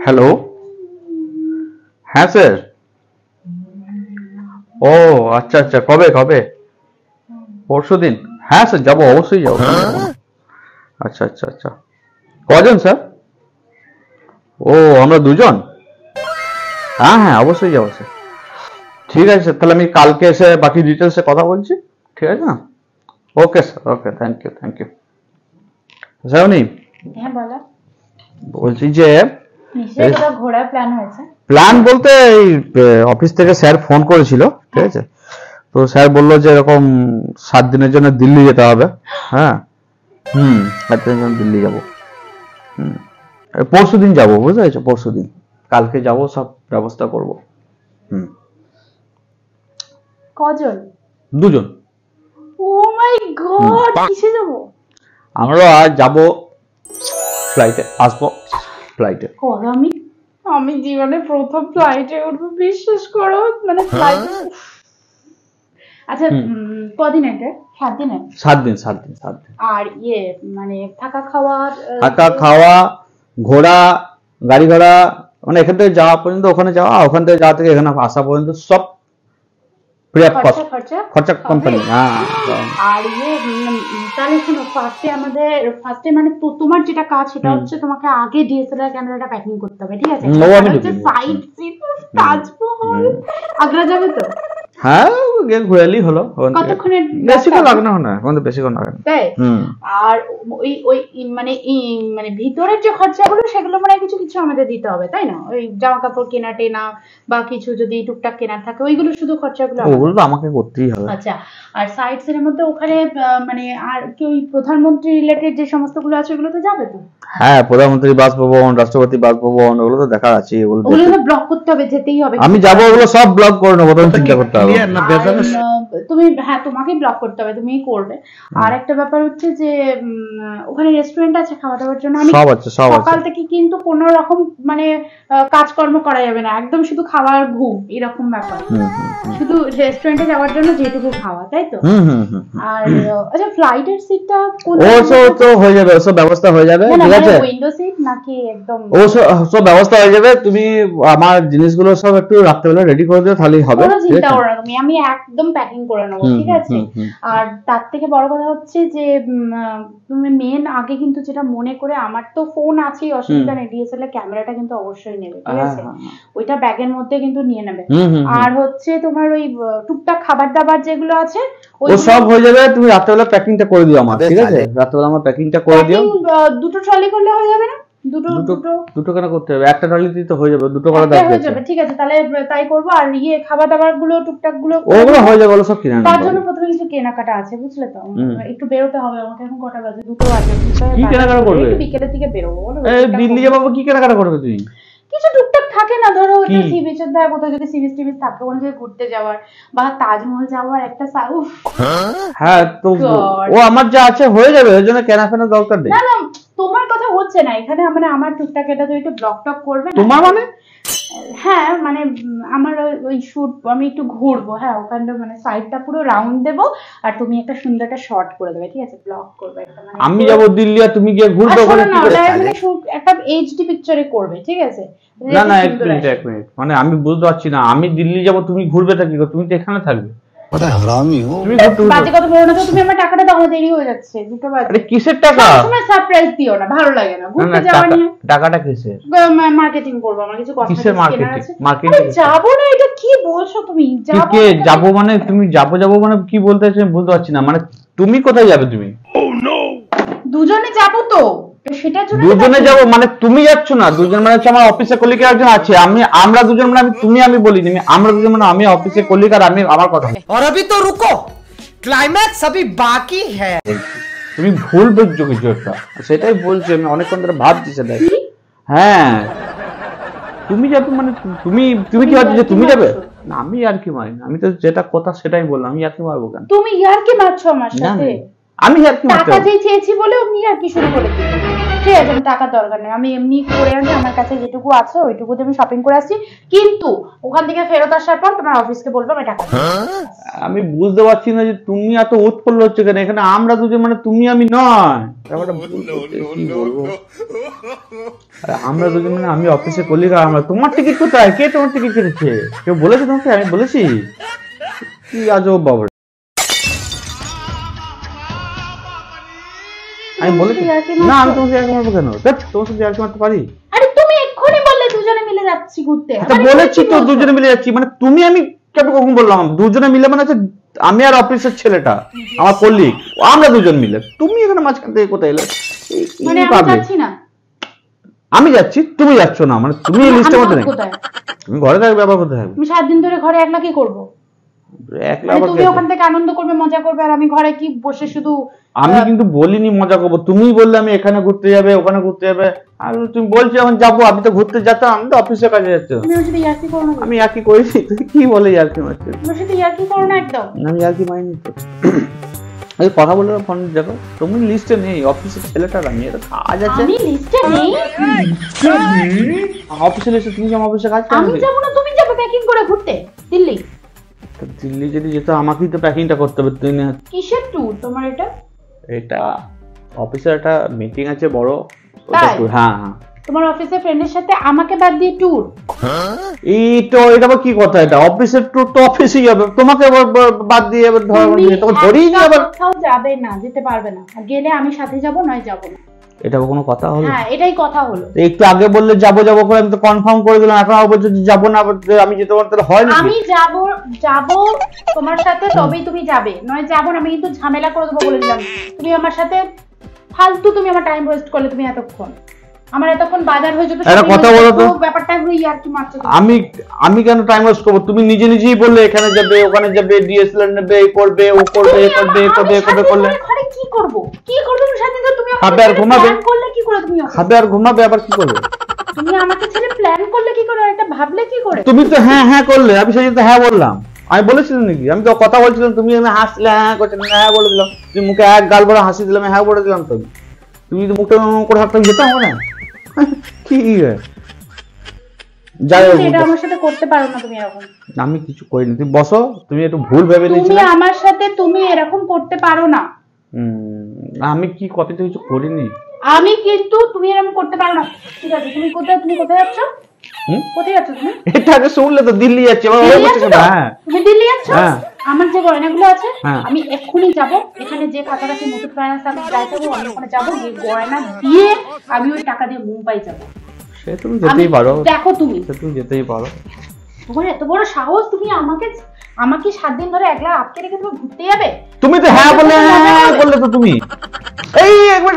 Hello, হ্যাঁ sir. ও আচ্ছা আচ্ছা, কবে কবে? পরশুদিন? হ্যাঁ স্যার, যাবো, অবশ্যই যাবো। আচ্ছা আচ্ছা আচ্ছা, কজন স্যার? ও, আমরা দুজন। হ্যাঁ হ্যাঁ, অবশ্যই যাবো স্যার। ঠিক আছে স্যার, তাহলে আমি কালকে এসে বাকি ডিটেলসে কথা বলছি। ঠিক আছে না? Okay sir, okay, thank you thank you. Sir উনি হ্যাঁ বলো। বলছি যে নিশ্চয়ই কোথাও ঘোরার প্ল্যান হয়েছে? প্ল্যান বলতে এই অফিস থেকে স্যার ফোন করেছিল, ঠিক আছে? তো স্যার বললো যে এরকম 7 দিনের জন্য দিল্লি যেতে হবে। হ্যাঁ, 7 দিনের জন্য দিল্লি যাবো। পরশু দিন যাবো, বুঝতে পেরেছো? পরশু দিন, কালকে যাবো, সব ব্যবস্থা করবো। কজন? দুজন। ও মাই গড, কিসে যাবো? আমরা আজ যাবো ফ্লাইটে, আসবো ফ্লাইটে। কত? আমি আমি জীবনে প্রথম ফ্লাইটে উঠবো, বিশ্বাস করো। মানে ফ্লাইট। আচ্ছা, কদিন আগে? 7 দিনে? 7 দিন 7 দিন 7 দিন। আর মানে থাকা খাওয়ার? থাকা খাওয়া, ঘোরা, গাড়ি ঘোড়া, মানে এখান থেকে যাওয়া পর্যন্ত, ওখানে যাওয়া, ওখান থেকে যাওয়া থেকে এখানে আসা পর্যন্ত সব ফ্রি অফ কস্ট। খরচা কোম্পানি। হ্যাঁ। আর তাহলে শোনো, ফার্স্টে মানে তোমার যেটা কাজ সেটা হচ্ছে তোমাকে আগে ডিএসএলআর ক্যামেরাটা প্যাকিং করতে হবে, ঠিক আছে? সাইড সিন, তাজমহল, আগ্রা যাবে তো? হ্যাঁ, গিয়ে ঘুরালেই হলো। কতক্ষণের? বেশিক্ষণ লাগবে না, আমাদের বেশিক্ষণ লাগবে না। তাই? আর ওই মানে ভিতরের যে খরচাগুলো সেগুলো মানে কিছু কিছু আমাদের দিতে হবে, তাই না? ওই জামা কাপড় কেনা টেনা বা কিছু যদি টুকটাক কেনার থাকে, ওইগুলো শুধু খরচাগুলো ওগুলো তো আমাকে করতেই হবে। আচ্ছা, আর সাইড সিনের মধ্যে ওখানে মানে আর কি ওই প্রধানমন্ত্রী রিলেটেড যে সমস্তগুলো আছে ওগুলো তো যাবে তো? হ্যাঁ, প্রধানমন্ত্রী বাসভবন, রাষ্ট্রপতি বাসভবন, ওগুলো তো দেখার আছে। ওগুলো তো ব্লক করতে হবে, যেতেই হবে। আমি যাবো, ওগুলো সব ব্লক করে নেবো, তখন চিন্তা করতে হবে। তুমি, হ্যাঁ তোমাকেই ব্লক করতে হবে, তুমিই করবে। আর একটা ব্যাপার হচ্ছে যে ওখানে রেস্টুরেন্ট আছে খাওয়া দাওয়ার জন্য? সব আছে, সব আছে। সকাল থেকে কিন্তু কোনো রকম মানে কাজকর্ম করা যাবে না, একদম শুধু খাওয়ার ঘুম, এরকম ব্যাপার। শুধু রেস্টুরেন্টে যাওয়ার জন্য যেটুকু খাওয়া, তাই তো? আর আচ্ছা, ফ্লাইটের সিটটা কোন? ও তো হয়ে যাবে, ওসব ব্যবস্থা হয়ে যাবে, ঠিক আছে? উইন্ডো সিট নাকি একদম? ও সব ব্যবস্থা হয়ে যাবে। তুমি আমার জিনিসগুলো সব একটু রাত্রেবেলা রেডি করে দিও, তাহলেই হবে। কোনো চিন্তা করো না তুমি, আমি একদম প্যাকিং করে নেবো, ঠিক আছে? আর তার থেকে বড় কথা হচ্ছে যে তুমি মেন আগে কিন্তু যেটা মনে করে, আমার তো ফোন আছেই, অসুবিধা নেই, ডিএসএলআর ক্যামেরাটা কিন্তু অবশ্যই নেবে, ঠিক আছে? ওইটা ব্যাগের মধ্যে কিন্তু নিয়ে নেবে। আর হচ্ছে তোমার ওই টুকটাক খাবার দাবার যেগুলো আছে ও সব হয়ে যাবে। তুমি রাত্রেবেলা প্যাকিংটা করে দিও আমার, ঠিক আছে? রাত্রেবেলা আমার প্যাকিংটা করে দিও। দুটো ট্রলি করলে হয়ে যাবে না? দুটো কেন করতে হবে? একটা ট্রলিতে তো হয়ে যাবে, দুটো করা দরকার হয়ে যাবে, ঠিক আছে? তাহলে তাই করবো। আর খাবার দাবার গুলো টুকটাক গুলো ওগুলো হয়ে যাবে, ওগুলো সব কিনে তার জন্য প্রথমে কিছু কেনাকাটা আছে, বুঝলে তো? একটু বেরোতে হবে আমাকে। এখন কটা বাজে? 2টো বাজে। কি কেনাকাটা করবে? বিকেলের দিকে বেরোবো। এই দিল্লি যাবো, কি কেনাকাটা করবে তুমি? কিছু টুকটাক থাকে না, ধরো একটা সি বিচের ধারে কোথাও যদি সি বিচ টিবিচ থাকে, কোনো জায়গায় ঘুরতে যাওয়ার বা তাজমহল যাওয়ার একটা হ্যাঁ, তো ও আমার যা আছে হয়ে যাবে, ওই জন্য কেনাকাটা দরকার নেই। না তোমার কথা হচ্ছে না এখানে, মানে আমার টুকটাক এটা তো একটু ব্লক টক করবে না। তোমার মানে? হ্যাঁ, মানে আমার ওই শুট, আমি একটু ঘুরবো। হ্যাঁ, ওখানটা মানে সাইডটা পুরো রাউন্ড দেবো, আর তুমি একটা সুন্দর একটা শট করে দেবে, ঠিক আছে? ব্লক করবে একটা, মানে আমি যাবো দিল্লি আর তুমি গিয়ে ঘুরবে ওখানে? না, মানে একটা এইচডি পিকচারে করবে, ঠিক আছে? না, এক মিনিট, মানে আমি বুঝতে পারছি না। আমি দিল্লি যাবো, তুমি ঘুরবেটা কি করে? তুমি তো এখানে থাকবে। বাজে কথা বলো না তো, তুমি আমার টাকাটা দাও, দেরি হয়ে যাচ্ছে। 2টো বাজে। আরে কিসের টাকা? তুমি সারপ্রাইজ দিও না, ভালো লাগে না ঘুরতে যাওয়া নিয়ে। টাকাটা কিসের? মার্কেটিং করব, আমার কিছু কসমেটিক্স কেনার আছে। মার্কেটিং যাবো না, এটা কি বলছো তুমি? যাবো মানে তুমি যাবো মানে কি বলতে চাইছো আমি বুঝতে পারছি না। মানে তুমি কোথায় যাবে? তুমি? দুজনে যাবো তো, সেটা জন্য দুজনে যাবো মানে তুমি যাচ্ছ না? দুজন মানে হচ্ছে আমার অফিসে কলিগ একজন আছে, আমরা দুজন মানে আমি বলি নি, আমরা দুজন মানে আমি অফিসে কলিগ আর আমি, আমার কথা। और अभी तो रुको, क्लाइमैक्स अभी बाकी है। তুমি ভুল বুঝছো কিছু একটা, সেটাই বলছি আমি অনেকক্ষণ ধরে ভাবছি সেটাই। হ্যাঁ, তুমি যাবে মানে তুমি কি ভাবছো যে তুমি যাবে? না, আমি আর কি মারি না, আমি তো যেটা কথা সেটাই বললাম। আমি আর কি মারবো কেন? তুমি আর কি মারছো আমার সাথে? আমি আর কি মারতে? টাকা চেয়েছি বলে আমি আর কি শুরু করে দিই। ঠিক আছে, আমি টাকার দরকার নেই, আমি এমনি করে আনছি, আমার কাছে যেটুকু আছে ওইটুকুতে আমি শপিং করে আসছি, কিন্তু ওখান থেকে ফেরত আসার পর তোমার অফিসকে বলবো আমি টাকা দেবো। আমি বুঝতে পারছি না যে তুমি এত উৎফুল্ল হচ্ছে কেন, এখানে আমরা দুজন মানে তুমি আমি নয়, ব্যাপারটা ভুল হচ্ছে, কি বলবো। আরে আমরা দুজন মানে আমি অফিসে কলিগ, আর আমরা, তোমার টিকিট কোথায়, কে তোমার টিকিট কেটেছে, কেউ বলেছে তোমাকে, আমি বলেছি, কি আজব বাবা। আমি বলেছি না, আমি তোমার সাথে মারবো কেন, তোমার সাথে আর মারতে পারি? আরে তুমি এক্ষুনি বললে দুজনে মিলে যাচ্ছি ঘুরতে। আচ্ছা বলেছি তো দুজনে মিলে যাচ্ছি, মানে তুমি আমি কেন কখন বললাম দুজনে মিলে, মানে হচ্ছে আমি আর অফিসের ছেলেটা আমার কলিগ, আমরা দুজন মিলে, তুমি এখানে মাঝখান থেকে কোথায় এলে? মানে আমি যাচ্ছি না, আমি যাচ্ছি, তুমি যাচ্ছ না, মানে তুমি এই লিস্টের মধ্যে নেই, তুমি ঘরে থাকবে, ব্যাপার কোথায় থাকবে? আমি 7 দিন ধরে ঘরে একলা কি করবো? একলা আবার তুমি ওখান থেকে আনন্দ করবে, মজা করবে, আর আমি ঘরে কি বসে শুধু। আমি কিন্তু বলিনি মজা করবো, তুমিই বললে আমি এখানে ঘুরতে যাবে, ওখানে ঘুরতে যাবে, আর তুমি বলছো এখন যাবো, আমি তো ঘুরতে যেতাম, আমি তো অফিসের কাজে যাচ্ছি। তুমি ওর সাথে ইয়ার্কি করো না, আমি একই করেছি, তুই কি বলে ইয়ার্কি মারছিস? ওর সাথে ইয়ার্কি করো না একদম। আমি ইয়ার্কি মারিনি তো, এই কথা বলে ফোন দেখো, তুমি লিস্টে নেই, অফিসের ছেলেটার আমি, এটা কাজ আছে, আমি লিস্টে নেই, অফিসে লিস্টে তুমি যেমন অফিসে কাজ আমি করবে, যাব না, তুমি যাবে প্যাকিং করে ঘুরতে দিল্লি। দিল্লি যদি যেত আমাকেই তো প্যাকিংটা করতে হবে, তুই না। কিসের ট্যুর তোমার এটা? এটা অফিসের একটা মিটিং আছে বড়, তাই? হ্যাঁ হ্যাঁ। তোমার অফিসের ফ্রেন্ডের সাথে আমাকে বাদ দিয়ে ট্যুর? এটা আবার কি কথা, এটা অফিসের ট্যুর তো অফিসেই হবে, তোমাকে আবার বাদ দিয়ে আবার ধরেই নি আবার। কোথাও যাবে না, যেতে পারবে না, গেলে আমি সাথে যাব, নয় যাব না। এটা কোনো কথা হলো? হ্যাঁ এটাই কথা হলো। একটু আগে বললে যাবো যাবো করে, আমি তো কনফার্ম করে দিলাম, এখন আবার বলছো যে যাবো না, আবার আমি যেতে পারতে হয় না। আমি যাব তোমার সাথে, তবেই তুমি যাবে, নয় যাব না, আমি কিন্তু ঝামেলা করে দেবো বলে দিলাম। তুমি আমার সাথে ফালতু, তুমি আমার টাইম ওয়েস্ট করলে, তুমি এতক্ষণ আমার এতক্ষণ বাজার হয়ে যেত, একটা কথা বলো তো, ব্যাপারটা হলো ইয়ার্কি মারছো। আমি কেন টাইম ওয়েস্ট করবো? তুমি নিজেই বললে এখানে যাবে, ওখানে যাবে, ডিএসএলআর নেবে, এই করবে, ও করবে, এ করবে, এ করবে, এ করবে, করলে ঘরে কি করব তুমি সাথে, তুমি খাবে আর ঘুমাবে, করলে কি করে, তুমি খাবে আর ঘুমাবে, আবার কি করবে? তুমি আমাকে ছেড়ে প্ল্যান করলে কি করে, এটা ভাবলে কি করে? তুমি তো হ্যাঁ হ্যাঁ করলে, আমি সেই তো হ্যাঁ বললাম, আমি বলেছিলাম নাকি? আমি তো কথা বলছিলাম, তুমি হাসলে, হ্যাঁ করছিলে, হ্যাঁ বলে দিলাম, তুমি মুখে এক গাল বড় হাসি দিলাম, হ্যাঁ বলে দিলাম, তুমি তো মুখটা করে হাঁটতে যেতে হবে না, কি যাই হোক, এটা আমার সাথে করতে পারো না তুমি এরকম। আমি কিছু করিনি, তুমি বসো, তুমি একটু ভুল ভেবে নিয়েছিলে, তুমি আমার সাথে তুমি এরকম করতে পারো না। আমি কি কপি তো কিছু করিনি, আমি কিন্তু তুমি এরকম করতে পারো না। ঠিক আছে, তুমি কোথায় যাচ্ছ? কোথায় যাচ্ছ তুমি? এটা আগে শুনলে তো দিল্লি যাচ্ছে, হ্যাঁ তুমি দিল্লি যাচ্ছ? হ্যাঁ। আমার যে গয়নাগুলো আছে, হ্যাঁ। আমি এক্ষুনি যাব, এখানে যে কাছাকাছি মুথুট ফাইন্যান্স আমি যাইতে হবে, আমি ওখানে যাবো, গিয়ে গয়না দিয়ে আমি ওই টাকা দিয়ে মুম্বাই যাবো। সে তুমি যেতেই পারো, দেখো তুমি যেতেই পারো, তোমার এত বড় সাহস, তুমি আমাকে 7 দিন ধরে একলা আটকে রেখে তুমি ঘুরতে যাবে? তুমি তো হ্যাঁ বললে, হ্যাঁ বললে তো তুমি, এই একবার